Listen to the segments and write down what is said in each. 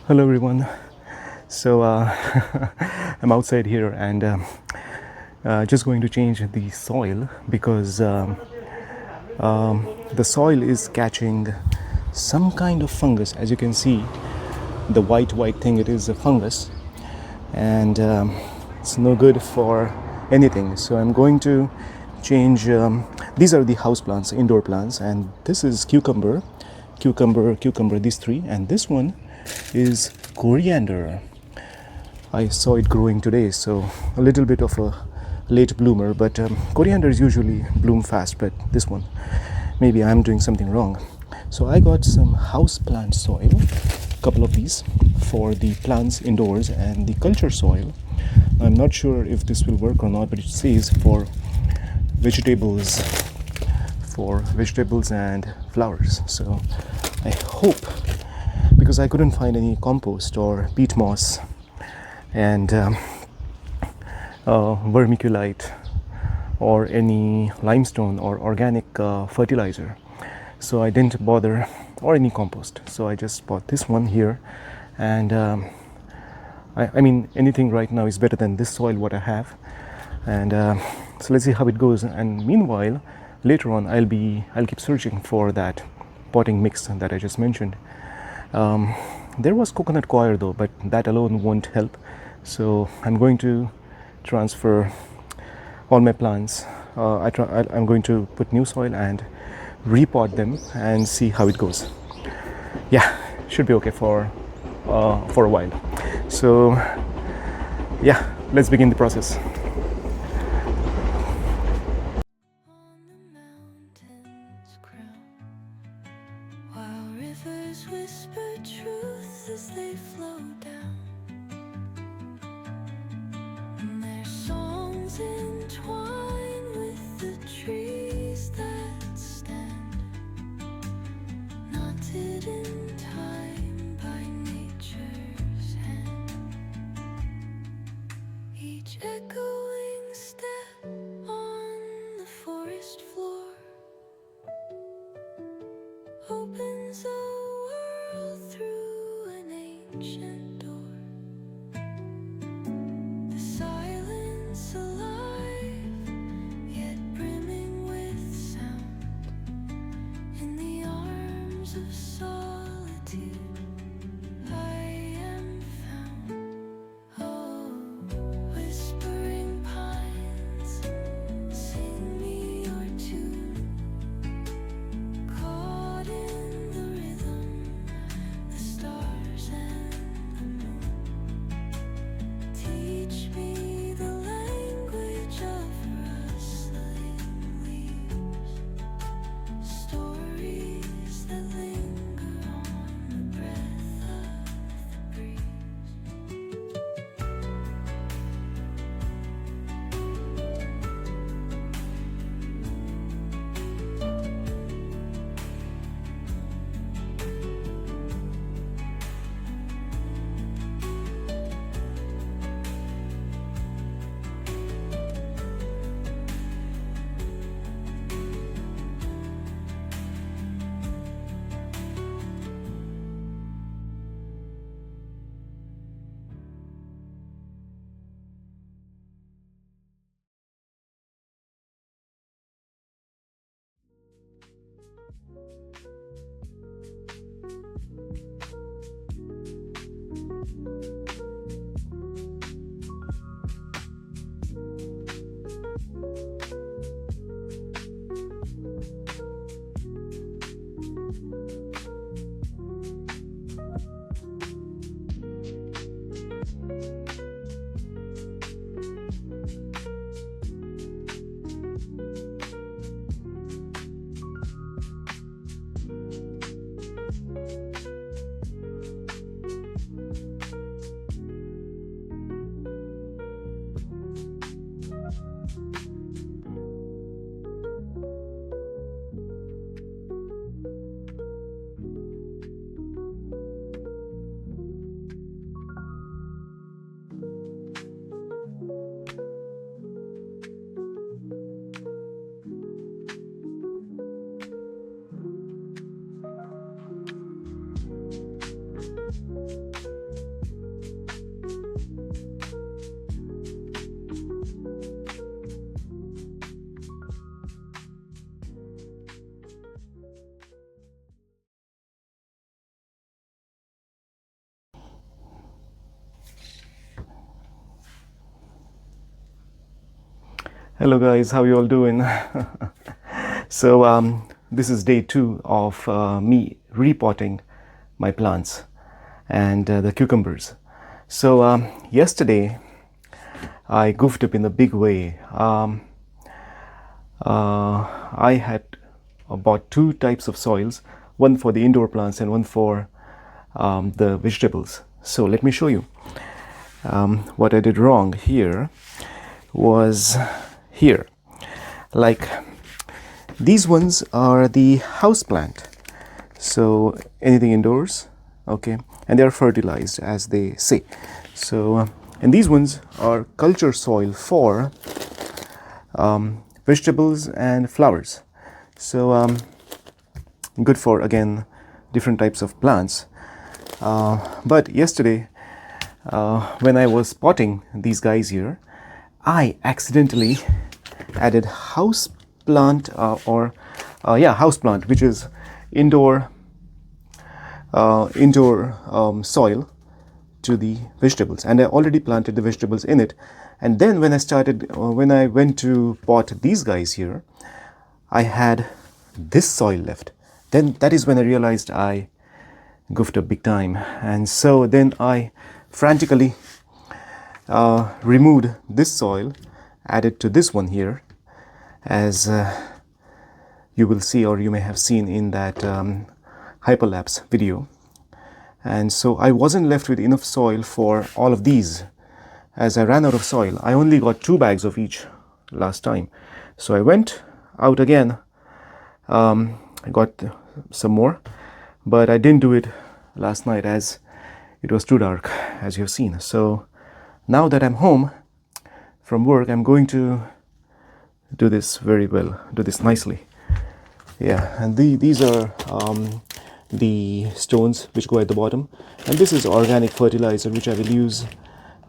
Hello everyone. So I'm outside here and just going to change the soil because the soil is catching some kind of fungus. As you can see, the white thing, it is a fungus, and it's no good for anything. So I'm going to change. These are the house plants, indoor plants, and this is cucumber, these three, and this one is coriander. I saw it growing today, so a little bit of a late bloomer, but corianders usually bloom fast, but this one, maybe I'm doing something wrong. So I got some house plant soil, a couple of these for the plants indoors, and the culture soil. I'm not sure if this will work or not, but it says vegetables for vegetables and flowers. So I hope, because I couldn't find any compost or peat moss and vermiculite or any limestone or organic fertilizer, so I didn't bother, or any compost, so I just bought this one here. And I mean, anything right now is better than this soil what I have. And so let's see how it goes. And meanwhile, later on, I'll keep searching for that potting mix that I just mentioned. There was coconut coir though, but that alone won't help. So I'm going to transfer all my plants. I'm going to put new soil and repot them and see how it goes. Yeah, should be okay for a while. So yeah, let's begin the process. On the mountains crown, while rivers whisper truth as they flow down, and their songs entwine with the trees that stand, knotted in time by nature's hand. Each echoing step on the forest floor opens a world through an ancient door. The silence alive, yet brimming with sound. In the arms of solitude, I am found. Oh, whispering pines, sing me your tune. Caught in the rhythm, the stars and the Hello guys, how you all doing? So this is day 2 of me repotting my plants and the cucumbers. So yesterday I goofed up in a big way. I had bought 2 types of soils, one for the indoor plants and one for the vegetables. So let me show you. What I did wrong here was here. Like, these ones are the house plant, so anything indoors, okay, and they are fertilized as they say. So and these ones are culture soil for vegetables and flowers. So good for, again, different types of plants. But yesterday when I was potting these guys here, I accidentally added house plant house plant, which is indoor soil, to the vegetables, and I already planted the vegetables in it. And then when I went to pot these guys here, I had this soil left. Then that is when I realized I goofed up big time, and so then I frantically removed this soil, added to this one here, as you will see, or you may have seen in that hyperlapse video. And so I wasn't left with enough soil for all of these. As I ran out of soil, I only got 2 bags of each last time. So I went out again. I got some more, but I didn't do it last night as it was too dark, as you've seen. So now that I'm home from work, I'm going to do this very well, do this nicely. Yeah, and these are the stones which go at the bottom, and this is organic fertilizer which I will use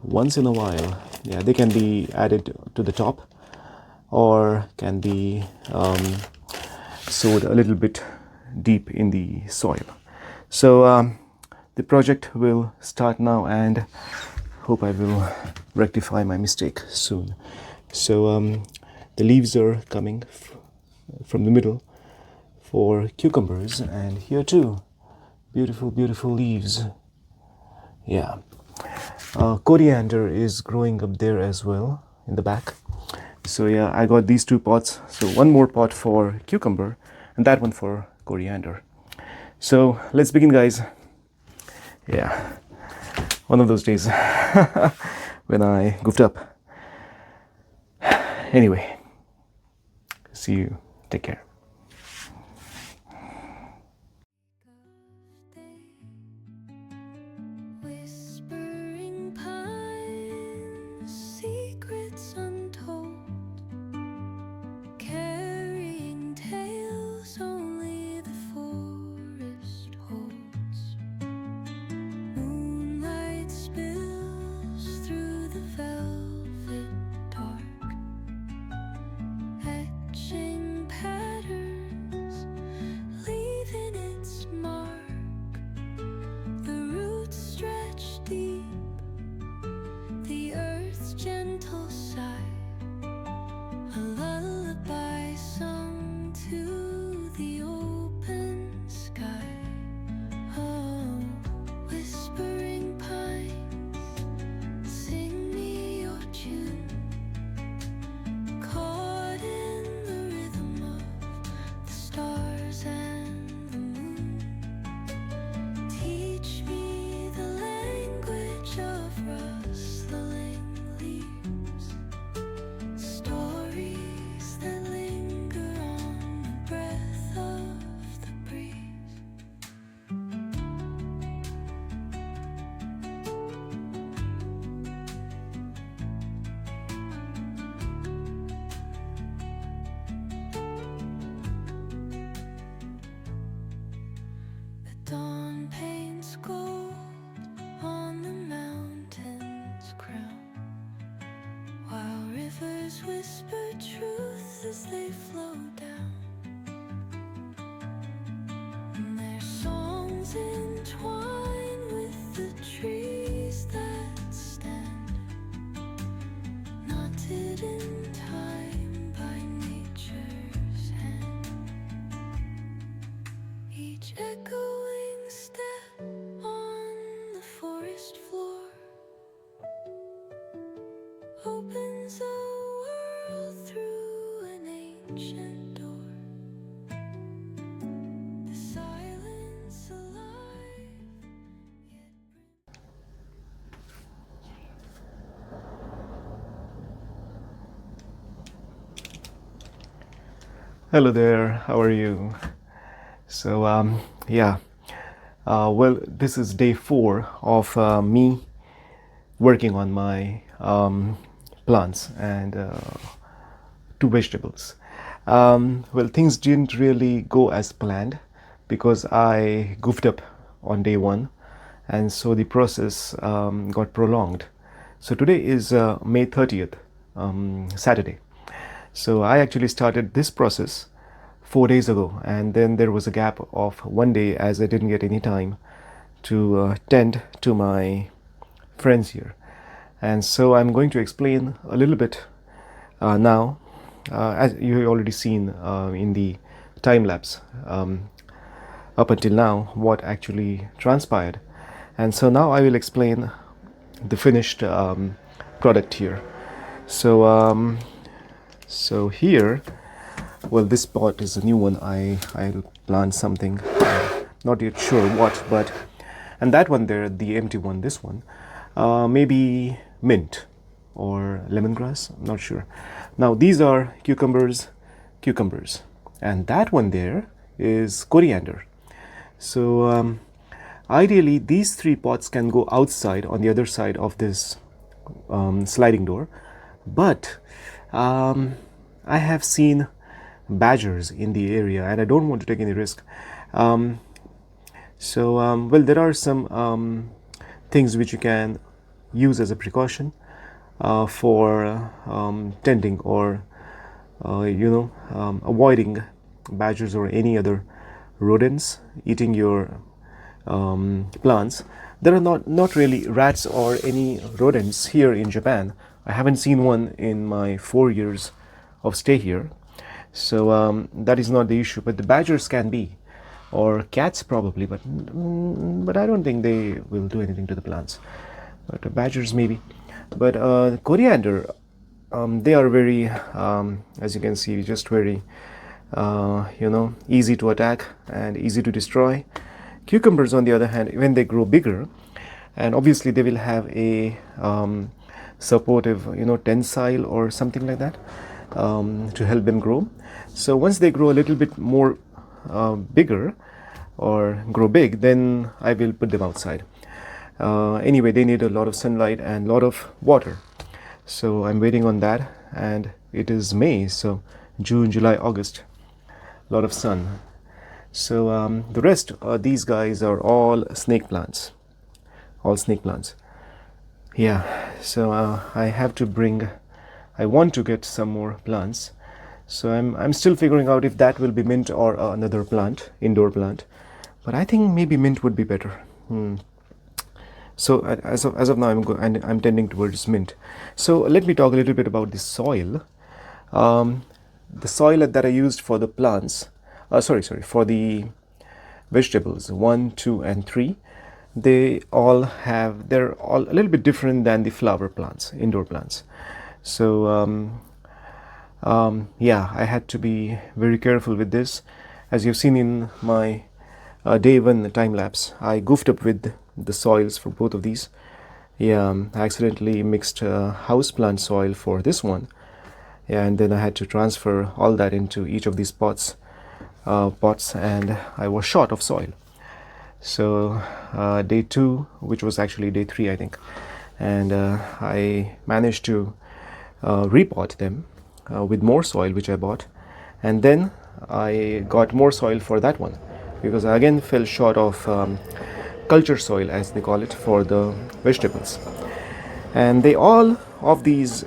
once in a while. Yeah, they can be added to the top or can be sowed a little bit deep in the soil. So the project will start now, and hope I will rectify my mistake soon. So the leaves are coming from the middle for cucumbers, and here too, beautiful leaves. Yeah, coriander is growing up there as well in the back. So yeah, I got these 2 pots, so one more pot for cucumber and that one for coriander. So let's begin, guys. Yeah, one of those days when I goofed up. Anyway, see you, take care. Whispering pines, secrets untold, carrying tales only the forest holds. Moonlight spills through the velvet dark, etching patterns Hello there, how are you? So, yeah, well, this is day 4 of me working on my plants and 2 vegetables. Well, things didn't really go as planned because I goofed up on day 1, and so the process got prolonged. So today is May 30th, Saturday. So I actually started this process 4 days ago, and then there was a gap of 1 day as I didn't get any time to tend to my friends here. And so I'm going to explain a little bit now, as you have already seen in the time lapse up until now, what actually transpired. And so now I will explain the finished product here. So, so here, well, this pot is a new one. I'll plant something, not yet sure what, but, and that one there, the empty one, this one, maybe mint or lemongrass, I'm not sure. Now these are cucumbers, and that one there is coriander. So ideally these 3 pots can go outside on the other side of this sliding door, but I have seen badgers in the area and I don't want to take any risk. Well, there are some things which you can use as a precaution for tending or avoiding badgers or any other rodents eating your plants. There are not really rats or any rodents here in Japan. I haven't seen one in my 4 years of stay here. So that is not the issue, but the badgers can be, or cats probably, but I don't think they will do anything to the plants. But badgers maybe. But coriander, they are very, as you can see, just very, easy to attack and easy to destroy. Cucumbers, on the other hand, when they grow bigger, and obviously they will have a supportive, tensile or something like that to help them grow. So once they grow a little bit more bigger or grow big, then I will put them outside. Anyway, they need a lot of sunlight and a lot of water. So I'm waiting on that, and it is May, so June, July, August, a lot of sun. So the rest, these guys are all snake plants, Yeah, so I want to get some more plants. So I'm still figuring out if that will be mint or another plant, indoor plant. But I think maybe mint would be better. So as of now, I'm tending towards mint. So let me talk a little bit about the soil. The soil that I used for the plants, for the vegetables 1, 2, and 3, they're all a little bit different than the flower plants, indoor plants. So yeah, I had to be very careful with this. As you've seen in my day 1 time lapse, I goofed up with the soils for both of these. Yeah, I accidentally mixed houseplant soil for this one, and then I had to transfer all that into each of these pots, and I was short of soil. So day 2, which was actually day 3, I think, and I managed to repot them with more soil which I bought, and then I got more soil for that one because I again fell short of culture soil, as they call it, for the vegetables. And they all of these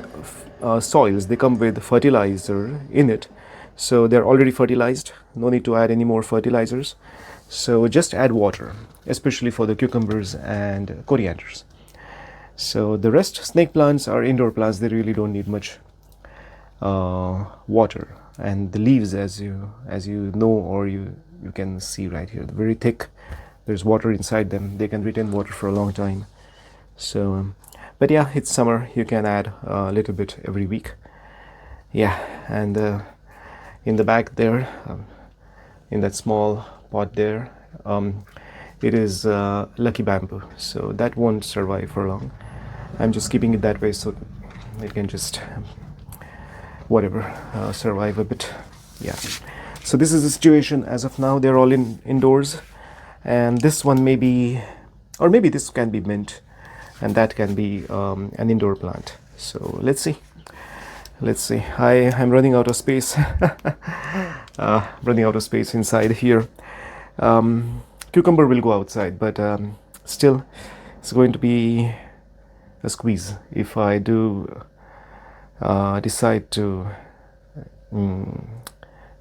soils, they come with fertilizer in it, so they're already fertilized, no need to add any more fertilizers. So just add water, especially for the cucumbers and corianders. So the rest, snake plants are indoor plants, they really don't need much water. And the leaves, as you know, or you can see right here, they're very thick. There's water inside them, they can retain water for a long time. So but yeah, it's summer, you can add a little bit every week. Yeah, and in the back there, in that small pot there, it is lucky bamboo, so that won't survive for long. I'm just keeping it that way so it can just whatever survive a bit. Yeah. So this is the situation as of now. They're all indoors, and this one maybe, or maybe this can be mint, and that can be an indoor plant. So let's see. Let's see. I'm running out of space. Running out of space inside here. Cucumber will go outside, but still, it's going to be a squeeze if I do decide to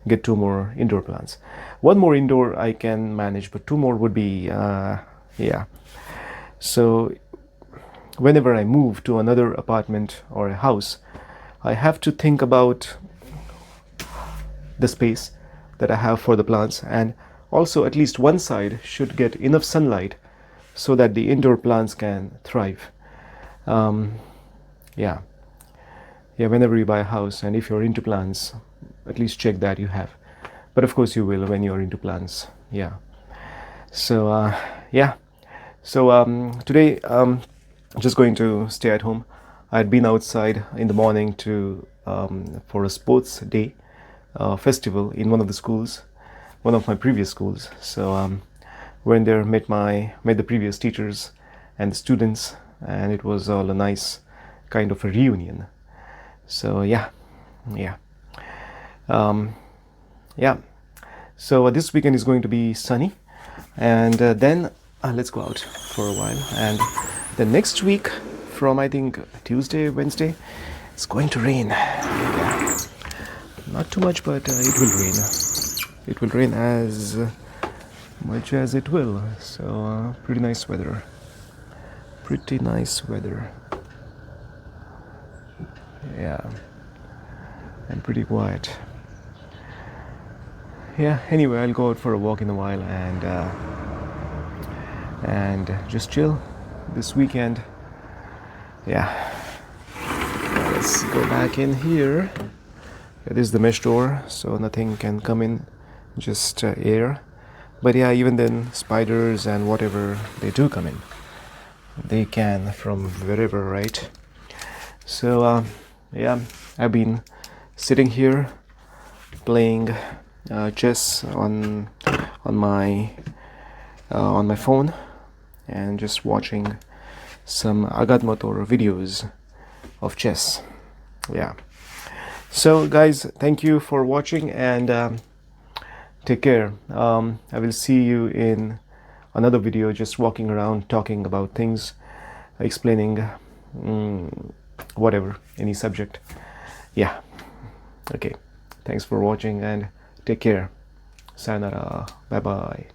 get 2 more indoor plants. 1 more indoor I can manage, but 2 more would be yeah. So whenever I move to another apartment or a house, I have to think about the space that I have for the plants, and also at least one side should get enough sunlight so that the indoor plants can thrive. Yeah, whenever you buy a house, and if you're into plants, at least check that you have. But of course you will when you're into plants. Yeah. So yeah. So today I'm just going to stay at home. I had been outside in the morning to for a sports day festival in one of the schools, one of my previous schools. So went there, met the previous teachers and the students, and it was all a nice kind of a reunion. So yeah. So this weekend is going to be sunny, and then let's go out for a while. And the next week, from I think Tuesday, Wednesday, it's going to rain. Yeah. Not too much, but it will rain. It will rain as much as it will. So pretty nice weather. Pretty nice weather. Yeah. And pretty quiet. Yeah, anyway, I'll go out for a walk in a while and just chill this weekend. Yeah. Now let's go back in here. Yeah, this is the mesh door, so nothing can come in, just air. But yeah, even then, spiders and whatever, they do come in. They can from wherever, right? So yeah, I've been sitting here playing chess on my phone, and just watching some Agadmator videos of chess. Yeah. So guys, thank you for watching, and take care. I will see you in another video, just walking around talking about things, explaining whatever, any subject. Yeah. Okay. Thanks for watching, and take care. Sayonara. Bye bye.